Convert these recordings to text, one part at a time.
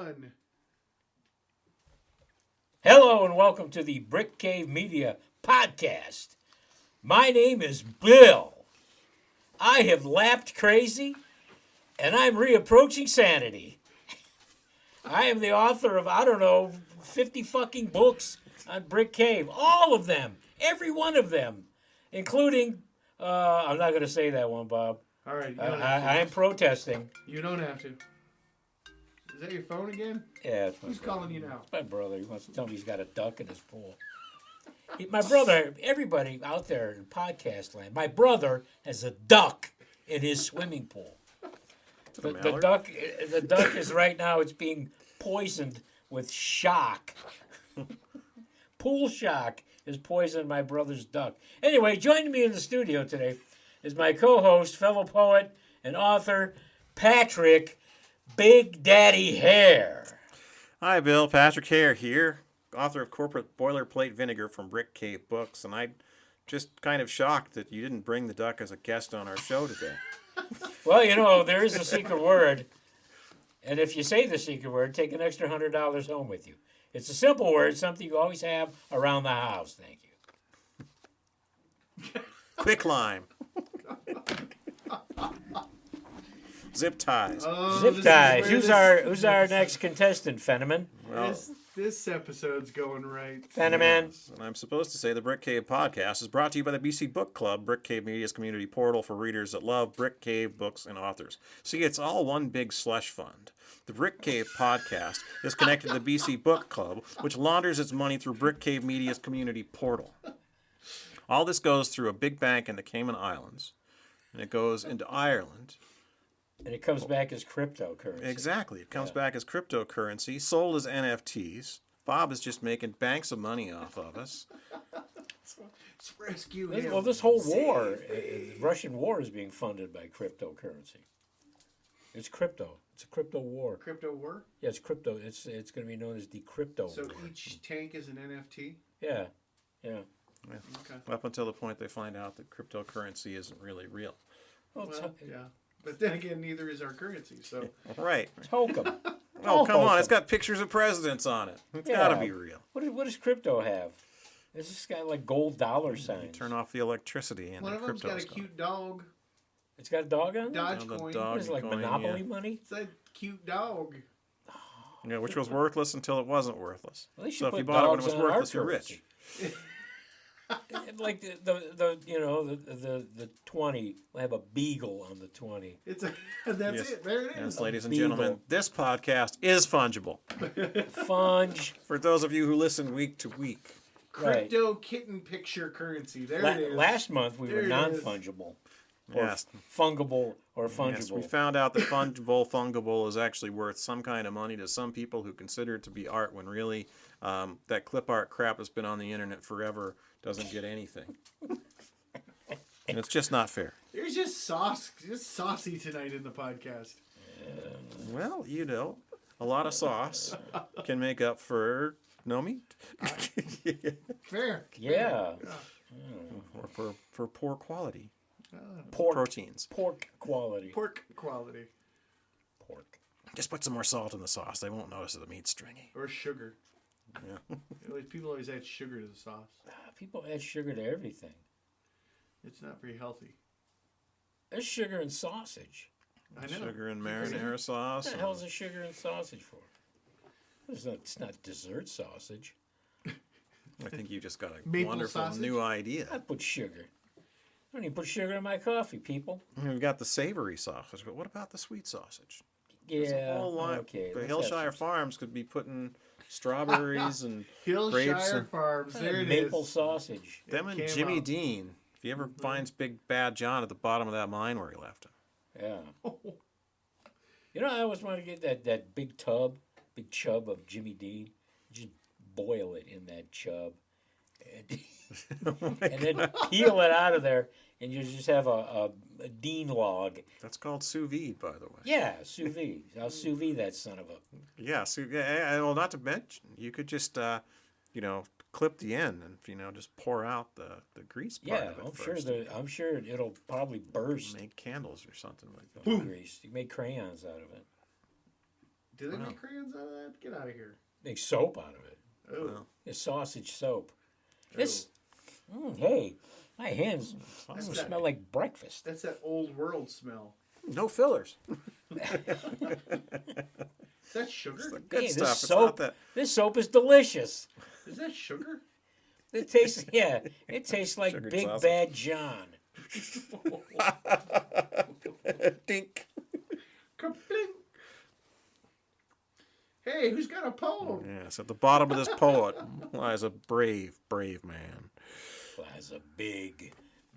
1. Hello and welcome to the Brick Cave Media podcast. My name is Bill. I have lapped crazy and I'm reapproaching sanity. I am the author of, 50 fucking books on Brick Cave. All of them. Every one of them. Including, I'm not going to say that one, Bob. All right. I am protesting. You don't have to. Is that your phone again? Yeah, it's my Who's brother. calling you now? It's my brother. He wants to tell me he's got a duck in his pool. My brother, everybody out there in podcast land, my brother has a duck in his swimming pool. The duck is right now, it's being poisoned with shock. Pool shock has poisoned my brother's duck. Anyway, joining me in the studio today is my co-host, fellow poet, and author, Patrick Big Daddy Hare. Hi, Bill. Patrick Hare here, author of Corporate Boilerplate Vinegar from Brick Cave Books, and I'm just kind of shocked that you didn't bring the duck as a guest on our show today. Well, there is a secret word, and if you say the secret word, take an extra $100 home with you. It's a simple word, something you always have around the house. Thank you. Quicklime. Zip ties. Oh, Zip ties. Who's our next contestant, Fenneman? Well, This episode's going right. Fenneman. yes, and I'm supposed to say the Brick Cave podcast is brought to you by the BC Book Club, Brick Cave Media's community portal for readers that love Brick Cave books and authors. See, it's all one big slush fund. The Brick Cave podcast is connected to the BC Book Club, which launders its money through Brick Cave Media's community portal. All this goes through a big bank in the Cayman Islands, and it goes into Ireland. And it comes back as cryptocurrency. Exactly. It comes back as cryptocurrency, sold as NFTs. Bob is just making banks of money off of us. Let's rescue him. Well, this whole war, Russian war, is being funded by cryptocurrency. It's crypto. It's a crypto war. Crypto war? Yeah, it's crypto. It's going to be known as the crypto So war. each tank is an NFT? Yeah. Yeah. Okay. Up until the point they find out that cryptocurrency isn't really real. Well, Yeah. But then again, neither is our currency, so... Right. it's hokum. Oh, come on. hokum. It's got pictures of presidents on it. It's got to be real. What does crypto have? It's just got like gold dollar signs. Turn off the electricity and One the of them's crypto's got a cute dog. It's got a dog on it? Dogecoin. What is it, like Dogecoin, Monopoly yeah. money? It's a cute dog. Yeah, which was worthless until it wasn't worthless. Well, they should So if put you bought it when it dogs was on our worthless, you're currency. rich. Like the 20, we have a beagle on the 20. That's it. There it is. Yes, ladies and beagle. gentlemen, this podcast is fungible. Funge. For those of you who listen week to week. Crypto kitten picture currency. There it is. Last month we There were it is. non-fungible. Or Yes. fungible or fungible. Yes, we found out that fungible is actually worth some kind of money to some people who consider it to be art when really that clip art crap that's been on the internet forever doesn't get anything. And it's just not fair. There's just saucy tonight in the podcast. Well, a lot of sauce can make up for no meat. Fair. Yeah. Or for poor quality Pork. proteins. Pork quality. Pork quality. Pork. Just put some more salt in the sauce. They won't notice that the meat's stringy. Or sugar. Yeah. People always add sugar to the sauce. People add sugar to everything. It's not very healthy. There's sugar in sausage. I know. Sugar and marinara sauce. What the hell is there sugar in sausage for? It's not dessert sausage. I think you just got a Maple wonderful sausage? new idea. I put sugar. I don't even put sugar in my coffee, people. We've got the savory sausage, but what about the sweet sausage? There's a Yeah. whole line. Okay. The let's Hillshire have Farms could be putting strawberries and grapes Hillshire and Farms. some There it maple is. sausage. them and came Jimmy out. Dean. If you ever finds Big Bad John at the bottom of that mine where he left him. Yeah. I always want to get that big chub of Jimmy Dean. Just boil it in that chub. And then peel it out of there, and you just have a Dean log. That's called sous vide, by the way. Yeah, sous vide. I'll sous vide that son of a... Yeah, well, not to mention, you could just, clip the end and, just pour out the grease part Yeah, of it I'm first. I'm sure it'll probably burst. Make candles or something like that. Grease. You make crayons out of it. Do they make crayons out of that? Get out of here. Make soap out of it. Oh. Well, It's sausage soap. Oh. This, hey, my hands That's smell like breakfast. That's that old world smell. no fillers. Is that sugar? It's the good Hey, stuff. this It's not soap, that. this soap is delicious. Is that sugar? It tastes, it tastes like Sugared Big sausage. Bad John. Dink. Ka-bling. Hey, who's got a poem? Yes, at the bottom of this poet lies a brave, brave man. As a big,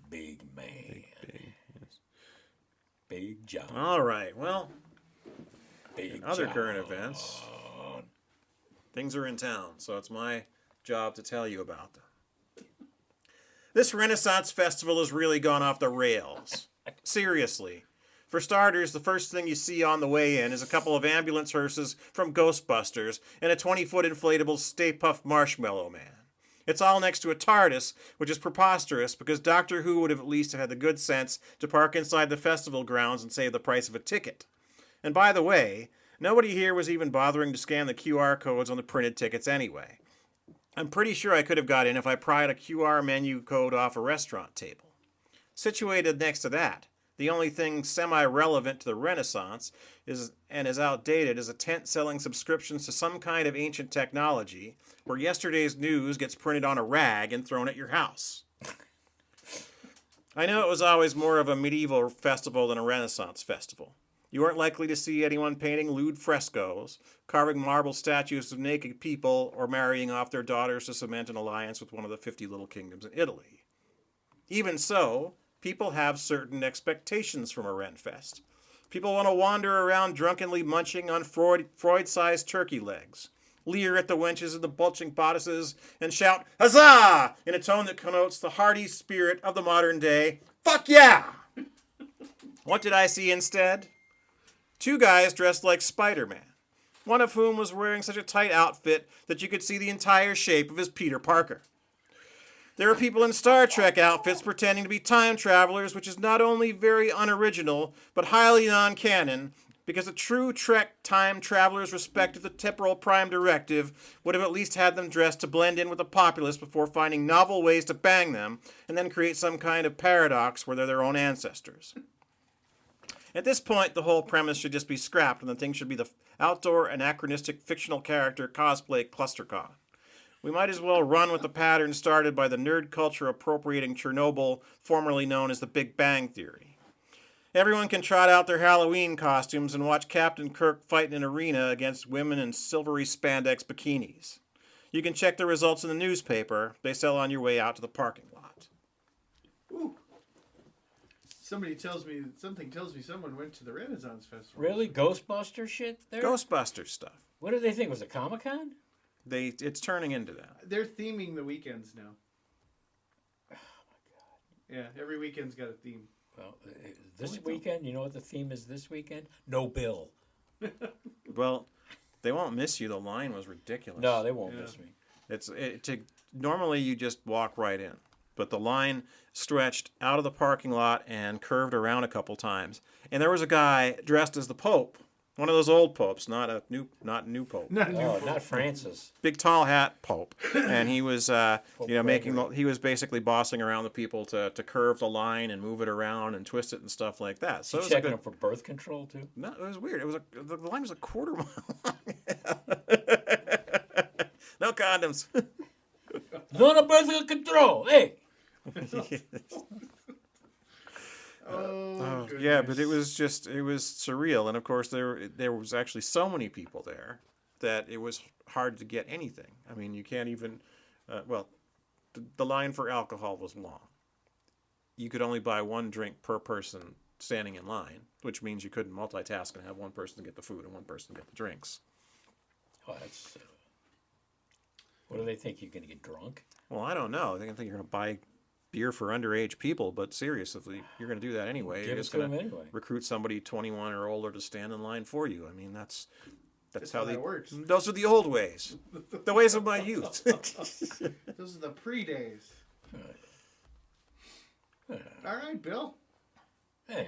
big man. Big John. All right. Well, Big in other John. current events, things are in town, so it's my job to tell you about them. This Renaissance festival has really gone off the rails. Seriously. For starters, the first thing you see on the way in is a couple of ambulance hearses from Ghostbusters and a 20-foot inflatable Stay Puft Marshmallow Man. It's all next to a TARDIS, which is preposterous because Doctor Who would have at least had the good sense to park inside the festival grounds and save the price of a ticket. And by the way, nobody here was even bothering to scan the QR codes on the printed tickets anyway. I'm pretty sure I could have got in if I pried a QR menu code off a restaurant table. Situated next to that, the only thing semi-relevant to the Renaissance is outdated is a tent selling subscriptions to some kind of ancient technology where yesterday's news gets printed on a rag and thrown at your house. I know it was always more of a medieval festival than a Renaissance festival. You weren't likely to see anyone painting lewd frescoes, carving marble statues of naked people, or marrying off their daughters to cement an alliance with one of the 50 little kingdoms in Italy. Even so, people have certain expectations from a Renfest. People want to wander around drunkenly munching on Freud-sized turkey legs, leer at the wenches in the bulging bodices, and shout, "Huzzah!" in a tone that connotes the hearty spirit of the modern day, "Fuck yeah!" What did I see instead? Two guys dressed like Spider-Man, one of whom was wearing such a tight outfit that you could see the entire shape of his Peter Parker. There were people in Star Trek outfits pretending to be time travelers, which is not only very unoriginal, but highly non-canon, because a true Trek time traveler's respect of the temporal prime directive would have at least had them dressed to blend in with the populace before finding novel ways to bang them, and then create some kind of paradox where they're their own ancestors. At this point, the whole premise should just be scrapped, and the thing should be the outdoor anachronistic fictional character cosplay clustercon. We might as well run with the pattern started by the nerd culture appropriating Chernobyl, formerly known as the Big Bang Theory. Everyone can trot out their Halloween costumes and watch Captain Kirk fight in an arena against women in silvery spandex bikinis. You can check the results in the newspaper. They sell on your way out to the parking lot. Ooh. Something tells me someone went to the Renaissance Festival. Really? Ghostbuster shit there? Ghostbusters stuff. What do they think? Was it Comic-Con? It's turning into that. They're theming the weekends now. Oh, my God. Yeah, every weekend's got a theme. Well, this weekend, you know what the theme is this weekend? No bill. Well, they won't miss you. The line was ridiculous. No, they won't miss me. Normally you just walk right in, but the line stretched out of the parking lot and curved around a couple times. And there was a guy dressed as the Pope, one of those old popes, not new Pope. Not Francis. Big tall hat Pope, and he was Gregory. he was basically bossing around the people to curve the line and move it around and twist it and stuff like that. So it was Checking them for birth control too. No, it was weird. The line was a quarter mile long. No condoms. No birth control. Hey. Oh, Yeah, but it was surreal, and of course there was actually so many people there that it was hard to get anything. I mean, you can't even the line for alcohol was long. You could only buy one drink per person standing in line, which means you couldn't multitask and have one person get the food and one person get the drinks. Oh, that's. What do they think? You're going to get drunk? Well, I don't know. They think you're going to buy beer for underage people, but seriously, you're going to do that anyway. Give You're it just to going them to anyway. recruit somebody 21 or older to stand in line for you. I mean, that's how that works. Those are the old ways, the ways of my youth. Those are the pre-days. All right, Bill. Yeah.